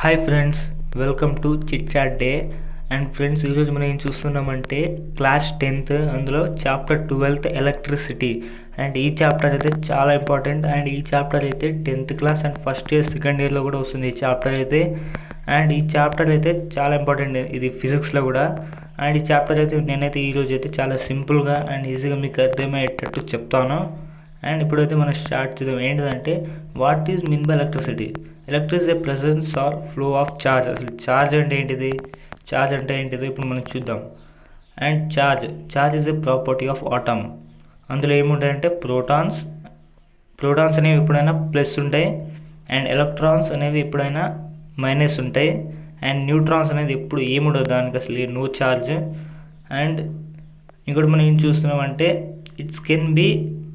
Hi friends, welcome to chit chat day. And friends, ఈరోజు మనం ఏం చూస్తున్నామంటే క్లాస్ 10th అందులో చాప్టర్ 12th ఎలక్ట్రిసిటీ. అండ్ ఈ చాప్టర్ అయితే చాలా ఇంపార్టెంట్. అండ్ ఈ చాప్టర్ అయితే 10th class and first year second ఇయర్లో కూడా వస్తుంది ఈ చాప్టర్ అయితే. అండ్ ఈ చాప్టర్ అయితే చాలా ఇంపార్టెంట్, ఇది ఫిజిక్స్లో కూడా. అండ్ ఈ చాప్టర్ అయితే నేనైతే ఈరోజు అయితే చాలా సింపుల్గా అండ్ ఈజీగా మీకు అర్థమయ్యేటట్టు చెప్తాను. అండ్ ఇప్పుడైతే మనం స్టార్ట్ చేద్దాం. ఏంటంటే what is mean by electricity? Electricity presence are flow of charge. అసలు ఛార్జ్ అంటే ఏంటిది, ఛార్జ్ అంటే ఏంటిది ఇప్పుడు మనం చూద్దాం. And charge is a property of atom. అందులో ఏముంటాయంటే ప్రోటాన్స్ అనేవి ఎప్పుడైనా ప్లస్ ఉంటాయి, అండ్ ఎలక్ట్రాన్స్ అనేవి ఎప్పుడైనా మైనస్ ఉంటాయి, అండ్ న్యూట్రాన్స్ అనేది ఎప్పుడు ఏముండదు, దానికి అసలు నో ఛార్జ్. అండ్ ఇంకోటి మనం ఏం చూస్తున్నామంటే it's can be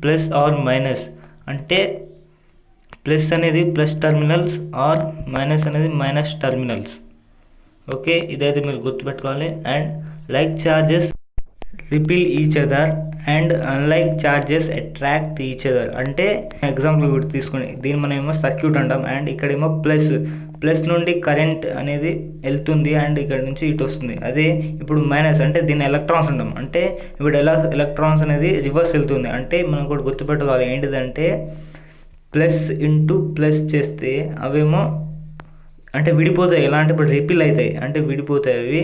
plus or minus. అంటే ప్లస్ అనేది ప్లస్ టర్మినల్స్ ఆర్ మైనస్ అనేది మైనస్ టర్మినల్స్. ఓకే, ఇదైతే మీరు గుర్తుపెట్టుకోవాలి. And like charges repel each other and unlike charges attract each other. అంటే ఎగ్జాంపుల్ కూడా తీసుకుని దీన్ని మనం ఏమో సర్క్యూట్ అంటాం. అండ్ ఇక్కడేమో ప్లస్ నుండి కరెంట్ అనేది వెళ్తుంది అండ్ ఇక్కడ నుంచి ఇటు వస్తుంది. అదే ఇప్పుడు మైనస్ అంటే దీన్ని ఎలక్ట్రాన్స్ అంటాం. అంటే ఇప్పుడు ఎలక్ట్రాన్స్ అనేది రివర్స్ వెళ్తుంది. అంటే మనం కూడా గుర్తుపెట్టుకోవాలి ఏంటిదంటే ప్లస్ ఇంటూ ప్లస్ చేస్తే అవేమో అంటే విడిపోతాయి. ఎలా అంటే ఇప్పుడు రిపిల్ అవుతాయి, అంటే విడిపోతాయి అవి.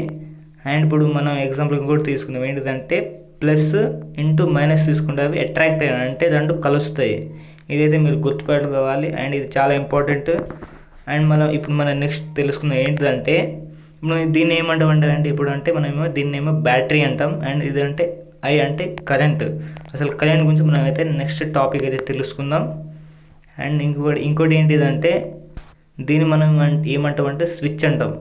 అండ్ ఇప్పుడు మనం ఎగ్జాంపుల్ ఇంకోటి తీసుకుందాం. ఏంటిదంటే ప్లస్ ఇంటూ మైనస్ తీసుకుంటే అవి అట్రాక్ట్ అయ్యాయి, అంటే రెండు కలుస్తాయి. ఇదైతే మీరు గుర్తుపెట్టుకోవాలి. అండ్ ఇది చాలా ఇంపార్టెంట్. అండ్ ఇప్పుడు మనం నెక్స్ట్ తెలుసుకుందాం ఏంటిదంటే మనం దీన్ని ఏమంటాం అంటే ఇప్పుడు అంటే మనమేమో దీన్నేమో బ్యాటరీ అంటాం. అండ్ ఇదంటే అంటే కరెంట్. అసలు కరెంట్ గురించి మనం అయితే నెక్స్ట్ టాపిక్ అయితే తెలుసుకుందాం. అండ్ ఇంకోటి ఏంటిదంటే దీన్ని మనం ఏమంటామంటే స్విచ్ అంటాం.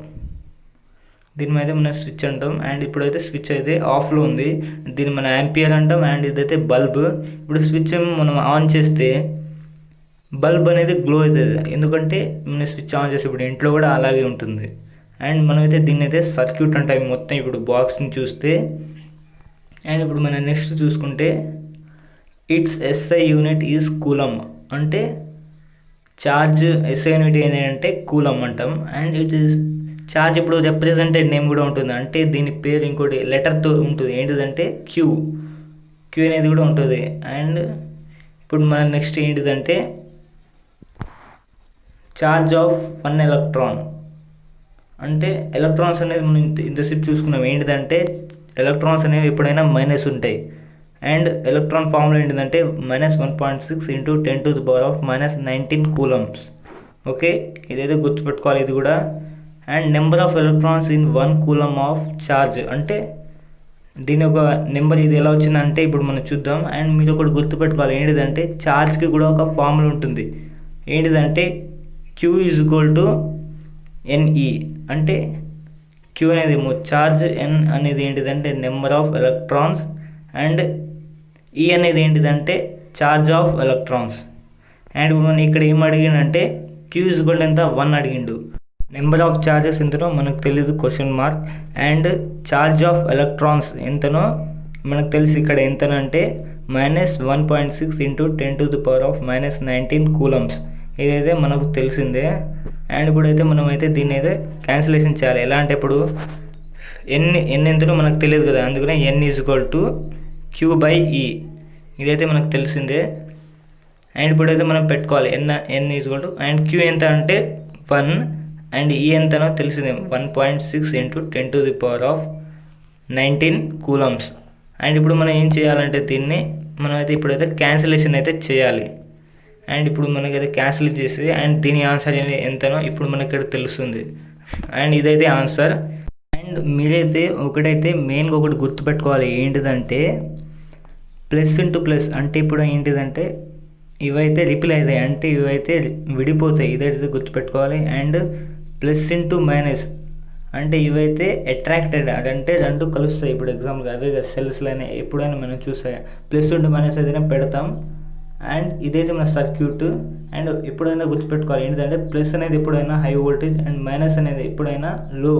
దీని అయితే మనం స్విచ్ అంటాం. అండ్ ఇప్పుడైతే స్విచ్ అయితే ఆఫ్లో ఉంది, దీన్ని మనం యాంపియర్ అంటాం. అండ్ ఇదైతే బల్బ్. ఇప్పుడు స్విచ్ మనం ఆన్ చేస్తే బల్బ్ అనేది గ్లో అవుతుంది, ఎందుకంటే మనం స్విచ్ ఆన్ చేస్తే ఇప్పుడు ఇంట్లో కూడా అలాగే ఉంటుంది. అండ్ మనమైతే దీన్ని అయితే సర్క్యూట్ అంటాం మొత్తం ఇప్పుడు బాక్స్ని చూస్తే. అండ్ ఇప్పుడు మనం నెక్స్ట్ చూసుకుంటే ఇట్స్ ఎస్ఐ యూనిట్ ఈజ్ కూలం. అంటే ఛార్జ్ ఎస్ఐ యూనిట్ ఏంటంటే కూలం అంటాం. అండ్ ఇట్ ఈస్ ఛార్జ్ ఇప్పుడు రిప్రజెంటెడ్ నేమ్ కూడా ఉంటుంది. అంటే దీని పేరు ఇంకోటి లెటర్తో ఉంటుంది. ఏంటిదంటే క్యూ అనేది కూడా ఉంటుంది. అండ్ ఇప్పుడు మన నెక్స్ట్ ఏంటిదంటే ఛార్జ్ ఆఫ్ 1 ఎలక్ట్రాన్. అంటే ఎలక్ట్రాన్స్ అనేది మనం ఇంతసేపు చూసుకున్నాం. ఏంటిదంటే ఎలక్ట్రాన్స్ అనేవి ఎప్పుడైనా మైనస్ ఉంటాయి. అండ్ ఎలక్ట్రాన్ ఫార్ములా ఏంటిదంటే -1.6 × 10⁻⁻19 కూలమ్స్. ఓకే, ఇదైతే గుర్తుపెట్టుకోవాలి ఇది కూడా. And number of electrons in 1 coulomb of charge. అంటే దీని ఒక నెంబర్ ఇది ఎలా వచ్చిందంటే ఇప్పుడు మనం చూద్దాం. అండ్ మీరు ఒకటి గుర్తుపెట్టుకోవాలి ఏంటిదంటే ఛార్జ్కి కూడా ఒక ఫార్ములా ఉంటుంది. ఏంటిదంటే Q = NE. అంటే Q అనేది ఛార్జ్, N అనేది ఏంటిదంటే number of electrons, and E అనేది ఏంటిదంటే ఛార్జ్ ఆఫ్ ఎలక్ట్రాన్స్. అండ్ ఇప్పుడు మనం ఇక్కడ ఏం అడిగిందంటే Q = ఎంత 1 అడిగిండు. నెంబర్ ఆఫ్ ఛార్జెస్ ఎంతనో మనకు తెలియదు question mark. And charge of electrons ఎంతనో మనకు తెలిసి ఇక్కడ ఎంతనంటే -1.6 × 10⁻⁻19 కూలమ్స్. ఇదైతే మనకు తెలిసిందే. అండ్ ఇప్పుడైతే మనమైతే దీన్ని అయితే క్యాన్సిలేషన్ చేయాలి. ఎలా అంటే ఇప్పుడు ఎన్ ఎంతనో మనకు తెలియదు కదా, అందుకనే N = Q/E. ఇదైతే మనకు తెలిసిందే. అండ్ ఇప్పుడైతే మనం పెట్టుకోవాలి N అండ్ Q ఎంత అంటే 1, అండ్ E ఎంతనో తెలిసిందే 1.6 × 10⁻⁹19 కూలమ్స్. అండ్ ఇప్పుడు మనం ఏం చేయాలంటే దీన్ని మనమైతే ఇప్పుడైతే క్యాన్సిలేషన్ అయితే చేయాలి. అండ్ ఇప్పుడు మనకైతే క్యాన్సిల్ చేసి అండ్ దీని ఆన్సర్ ఎంతనో ఇప్పుడు మనకి ఇక్కడ తెలుస్తుంది. అండ్ ఇదైతే ఆన్సర్. అండ్ మీరైతే ఒకటైతే మెయిన్గా ఒకటి గుర్తుపెట్టుకోవాలి ఏంటిదంటే ప్లస్ ఇంటూ ప్లస్. అంటే ఇప్పుడు ఏంటిదంటే ఇవైతే రిపిల్ అవుతాయి, అంటే ఇవైతే విడిపోతాయి, ఇదైతే గుర్తుపెట్టుకోవాలి. అండ్ ప్లస్ ఇంటూ మైనస్ అంటే ఇవైతే అట్రాక్టెడ్, అదంటే రెండు కలుస్తాయి. ఇప్పుడు ఎగ్జాంపుల్గా అవే సెల్స్లోనే ఎప్పుడైనా మనం చూస్తే ప్లస్ ఇంటూ మైనస్ ఏదైనా పెడతాం. అండ్ ఇదైతే మన సర్క్యూట్. అండ్ ఎప్పుడైనా గుర్తుపెట్టుకోవాలి ఏంటంటే ప్లస్ అనేది ఎప్పుడైనా హై వోల్టేజ్ అండ్ మైనస్ అనేది ఎప్పుడైనా లో.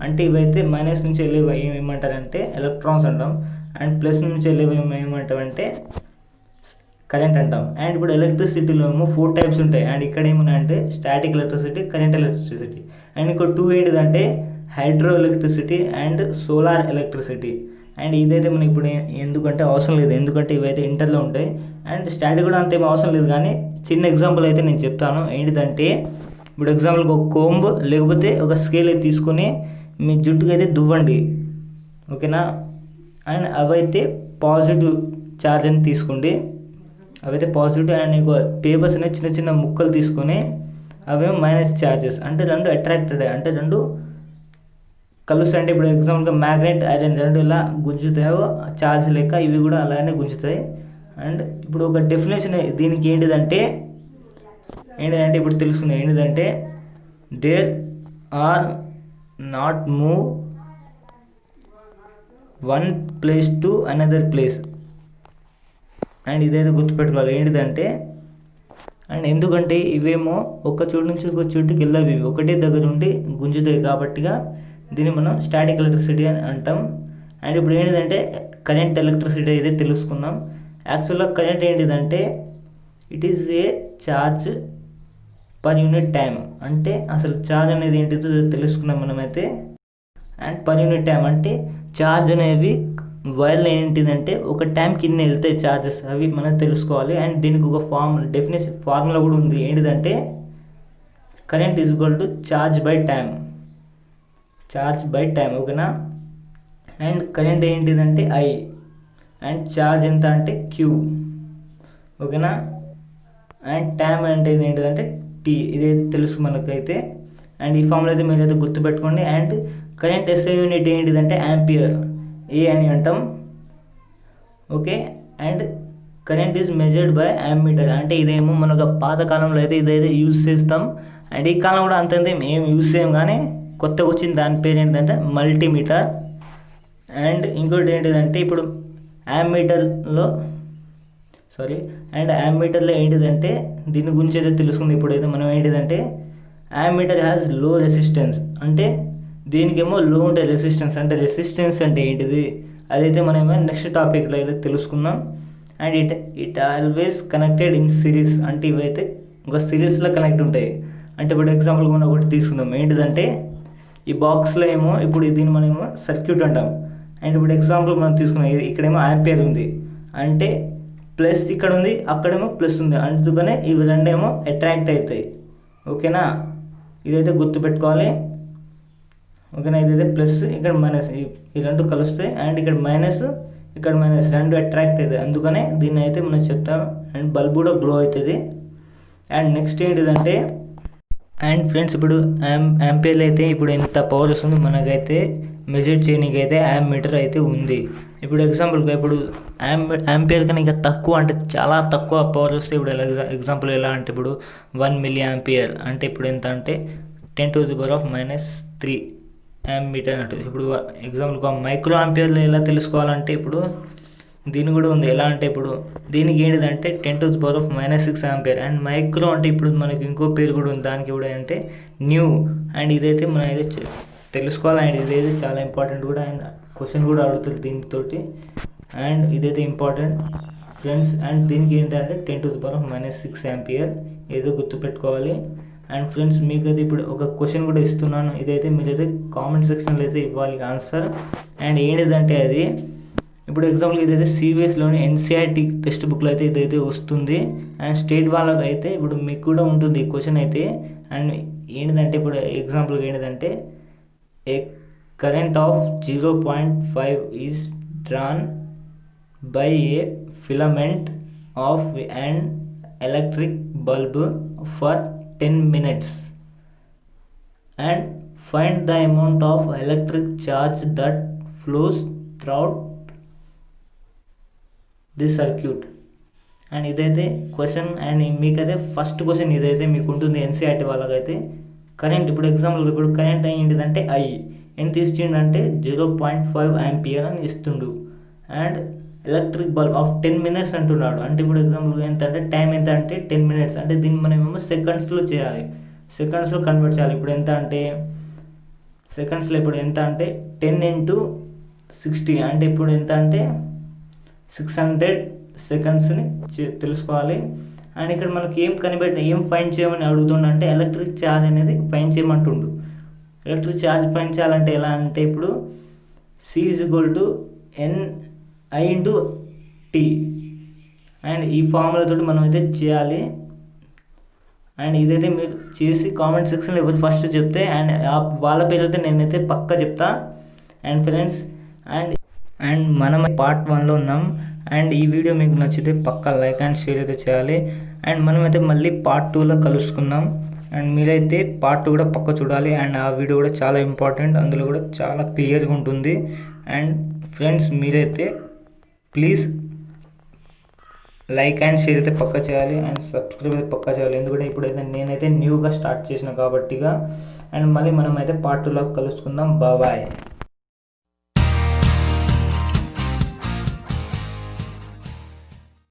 అంటే ఇవైతే మైనస్ నుంచి వెళ్ళేవి ఏమంటారంటే ఎలక్ట్రాన్స్ అంటాం. అండ్ ప్లస్ నుంచి వెళ్ళేవి ఏమంటామంటే కరెంట్ అంటాం. అండ్ ఇప్పుడు ఎలక్ట్రిసిటీలో ఏమో 4 టైప్స్ ఉంటాయి. అండ్ ఇక్కడ ఏమున్నాయంటే static electricity, current electricity. And ఇంకో 2 ఏంటిదంటే hydro electricity and solar electricity. And ఇదైతే మనకి ఇప్పుడు ఎందుకంటే అవసరం లేదు, ఎందుకంటే ఇవైతే ఇంటర్లో ఉంటాయి. అండ్ స్టాటిక్ కూడా అంతేం అవసరం లేదు, కానీ చిన్న ఎగ్జాంపుల్ అయితే నేను చెప్తాను. ఏంటిదంటే ఇప్పుడు ఎగ్జాంపుల్కి ఒక కోంబ్ లేకపోతే ఒక స్కేల్ అయితే తీసుకొని మీ జుట్టుకి అయితే దువ్వండి, ఓకేనా. అండ్ అవైతే పాజిటివ్ ఛార్జ్ అని తీసుకోండి, అవైతే పాజిటివ్. అండ్ ఇంకో పేపర్స్ అనేవి చిన్న చిన్న ముక్కలు తీసుకొని అవేమో మైనస్ ఛార్జెస్, అంటే రెండు అట్రాక్టెడ్, అంటే రెండు కలుస్తాయి. అంటే ఇప్పుడు ఎగ్జాంపుల్గా మ్యాగ్నెట్ ఐరన్ రెండు ఇలా గుంజుతాయో ఛార్జ్ లెక్క ఇవి కూడా అలానే గుంజుతాయి. అండ్ ఇప్పుడు ఒక డెఫినేషన్ దీనికి ఏంటిదంటే ఇప్పుడు తెలుసుకుంది ఏంటిదంటే there are not move one place to another place. And ఇదైతే గుర్తుపెట్టుకోవాలి ఏంటిదంటే, అండ్ ఎందుకంటే ఇవేమో ఒక చోటు నుంచి ఇంకో చోటుకి వెళ్ళవి, ఒకటే దగ్గర ఉండి గుంజుతాయి కాబట్టిగా దీన్ని మనం స్టాటిక్ ఎలక్ట్రిసిటీ అని అంటాం. అండ్ ఇప్పుడు ఏంటిదంటే కరెంట్ ఎలక్ట్రిసిటీ అయితే తెలుసుకుందాం. యాక్చువల్గా కరెంట్ ఏంటిదంటే it is a charge per unit time. అంటే అసలు ఛార్జ్ అనేది ఏంటిదో తెలుసుకున్నాం మనమైతే. అండ్ పర్ యూనిట్ టైం అంటే ఛార్జ్ అనేవి వైర్లో ఏంటిదంటే ఒక టైంకి ఇన్ని వెళ్తాయి ఛార్జెస్, అవి మనం తెలుసుకోవాలి. అండ్ దీనికి ఒక ఫార్ములా కూడా ఉంది. ఏంటిదంటే current is equal to charge by time, ఓకేనా. అండ్ కరెంట్ ఏంటిదంటే ఐ, అండ్ ఛార్జ్ ఎంత అంటే క్యూ, ఓకేనా. అండ్ టైం అంటే ఏంటిదంటే టీ, ఇదైతే తెలుసు మనకైతే. అండ్ ఈ ఫార్ములా అయితే మీరైతే గుర్తుపెట్టుకోండి. అండ్ కరెంట్ ఎస్ఐ యూనిట్ ఏంటిదంటే యాంపియర్, ఏ అని అంటాం, okay. And current is measured by ammeter, అంటే ఇదేమో మనకు పాతకాలంలో అయితే ఇదైతే యూజ్ చేస్తాం. అండ్ ఈ కాలం కూడా అంతంతే ఏం యూజ్ చేయం, కానీ కొత్తగా వచ్చింది దాని పేరు ఏంటంటే మల్టీమీటర్. అండ్ ఇంకోటి ఏంటిదంటే ఇప్పుడు యామ్మీటర్లో ఏంటిదంటే దీని గురించి అయితే తెలుసుకుంది. ఇప్పుడైతే మనం ఏంటిదంటే యామ్మీటర్ హ్యాస్ లో రెసిస్టెన్స్, అంటే దీనికేమో లో ఉండే రెసిస్టెన్స్. అంటే రెసిస్టెన్స్ అంటే ఏంటిది అదైతే మనం నెక్స్ట్ టాపిక్లో అయితే తెలుసుకుందాం. And it always connected in series, అంటే ఇవైతే ఒక సిరీస్లో కనెక్ట్ ఉంటాయి. అంటే ఇప్పుడు ఎగ్జాంపుల్ మనం ఒకటి తీసుకుందాం. ఏంటిదంటే ఈ బాక్స్లో ఏమో ఇప్పుడు దీన్ని మనమేమో సర్క్యూట్ అంటాం. అండ్ ఇప్పుడు ఎగ్జాంపుల్ మనం తీసుకున్నాం, ఇక్కడేమో యాంపియర్ ఉంది, అంటే ప్లస్ ఇక్కడ ఉంది, అక్కడేమో ప్లస్ ఉంది, అందుకనే ఇవి రెండేమో అట్రాక్ట్ అవుతాయి, ఓకేనా. ఇదైతే గుర్తుపెట్టుకోవాలి, ఓకేనా. ఇదైతే ప్లస్, ఇక్కడ మైనస్, ఈ రెండు కలుస్తాయి. అండ్ ఇక్కడ మైనస్, ఇక్కడ మైనస్, రెండు అట్రాక్ట్ అవుతాయి, అందుకనే దీన్ని అయితే మనం చెప్తాం. అండ్ బల్బ్ కూడా గ్లో అవుతుంది. అండ్ నెక్స్ట్ ఏంటిదంటే అండ్ ఫ్రెండ్స్ ఇప్పుడు యాంపియర్లు అయితే ఇప్పుడు ఎంత పవర్ వస్తుంది మనకైతే మెజర్ చేయడానికి అయితే యామ్మీటర్ అయితే ఉంది. ఇప్పుడు ఎగ్జాంపుల్గా ఇప్పుడు యాంపియర్ కన్నా ఇంకా తక్కువ, అంటే చాలా తక్కువ పవర్ వస్తే ఇప్పుడు ఎగ్జాంపుల్ ఎలా అంటే ఇప్పుడు 1 మిల్లీ యాంపియర్ అంటే ఇప్పుడు ఎంత అంటే 10⁻³ యామ్మీటర్ అంటుంది. ఇప్పుడు ఎగ్జాంపుల్గా మైక్రో యాంపియర్లో ఎలా తెలుసుకోవాలంటే ఇప్పుడు దీని కూడా ఉంది. ఎలా అంటే ఇప్పుడు దీనికి ఏంటిదంటే 10⁻⁻6 యాంపియర్. అండ్ మైక్రో అంటే ఇప్పుడు మనకి ఇంకో పేరు కూడా ఉంది, దానికి కూడా అంటే న్యూ. అండ్ ఇదైతే మనం అయితే తెలుసుకోవాలి. అండ్ ఇదైతే చాలా ఇంపార్టెంట్ కూడా, అండ్ క్వశ్చన్ కూడా అడుగుతుంది దీనితోటి. అండ్ ఇదైతే ఇంపార్టెంట్ ఫ్రెండ్స్. అండ్ దీనికి ఏంటంటే 10⁻⁻6 యాంపియర్, ఏదో గుర్తుపెట్టుకోవాలి. అండ్ ఫ్రెండ్స్ మీకైతే ఇప్పుడు ఒక క్వశ్చన్ కూడా ఇస్తున్నాను, ఇదైతే మీరైతే కామెంట్ సెక్షన్లో అయితే ఇవ్వాలి ఆన్సర్. అండ్ ఏంటిదంటే అది ఇప్పుడు ఎగ్జాంపుల్ ఇదైతే సిబిఎస్లోని ఎన్సిఆర్టీ టెక్స్ట్ బుక్లో అయితే ఇదైతే వస్తుంది. అండ్ స్టేట్ వాళ్ళకి అయితే ఇప్పుడు మీకు కూడా ఉంటుంది ఈ క్వశ్చన్ అయితే. అండ్ ఏంటిదంటే ఇప్పుడు ఎగ్జాంపుల్గా ఏంటిదంటే a current of 0.5 is drawn by a filament of an electric bulb for 10 minutes and find the amount of electric charge that flows throughout this circuit. And ఇదైతే క్వశ్చన్. అండ్ మీకైతే first question ఇదైతే మీకు ఉంటుంది NCERT వాళ్ళకైతే. Current ఇప్పుడు example ఇప్పుడు current ఏంటిదంటే I ఎంత ఇచ్చిండంటే 0.5 యాంపియర్ అని ఇస్తుండు. And electric bulb of 10 minutes అంటున్నాడు. అంటే ఇప్పుడు ఎగ్జాంపుల్ ఎంత అంటే టైం ఎంత అంటే 10 minutes, అంటే దీన్ని మనం ఏమో సెకండ్స్లో చేయాలి, సెకండ్స్లో కన్వర్ట్ చేయాలి. ఇప్పుడు ఎంత అంటే సెకండ్స్లో ఇప్పుడు ఎంత అంటే 10 × 60 అంటే ఇప్పుడు ఎంత అంటే 600 సెకండ్స్ని తెలుసుకోవాలి. అండ్ ఇక్కడ మనకి ఏం ఫైండ్ చేయమని అడుగుతుండంటే ఎలక్ట్రిక్ ఛార్జ్ అనేది ఫైండ్ చేయమంటుండు. ఎలక్ట్రిక్ ఛార్జ్ ఫైండ్ చేయాలంటే ఎలా అంటే ఇప్పుడు C=N×I/T అండ్ ఈ ఫార్ములాతో మనం అయితే చేయాలి. అండ్ ఇదైతే మీరు చేసి కామెంట్ సెక్షన్లో ఎవరు ఫస్ట్ చెప్తే అండ్ వాళ్ళ పేరు అయితే నేనైతే పక్కా చెప్తా. అండ్ ఫ్రెండ్స్ అండ్ మనం పార్ట్ 1లో ఉన్నాం. అండ్ ఈ వీడియో మీకు నచ్చితే పక్కా లైక్ అండ్ షేర్ అయితే చేయాలి. అండ్ మనమైతే మళ్ళీ పార్ట్ 2లో కలుసుకుందాం. అండ్ మీరైతే పార్ట్ 2 కూడా పక్క చూడాలి. అండ్ ఆ వీడియో కూడా చాలా ఇంపార్టెంట్, అందులో కూడా చాలా క్లియర్గా ఉంటుంది. అండ్ ఫ్రెండ్స్ మీరైతే ప్లీజ్ లైక్ అండ్ షేర్ అయితే పక్కా చేయాలి అండ్ సబ్స్క్రైబ్ అయితే పక్కా చేయాలి. ఎందుకంటే ఇప్పుడైతే నేనైతే న్యూగా స్టార్ట్ చేసిన కాబట్టిగా. అండ్ మళ్ళీ మనమైతే పార్ట్ 2లో కలుసుకుందాం. బాయ్.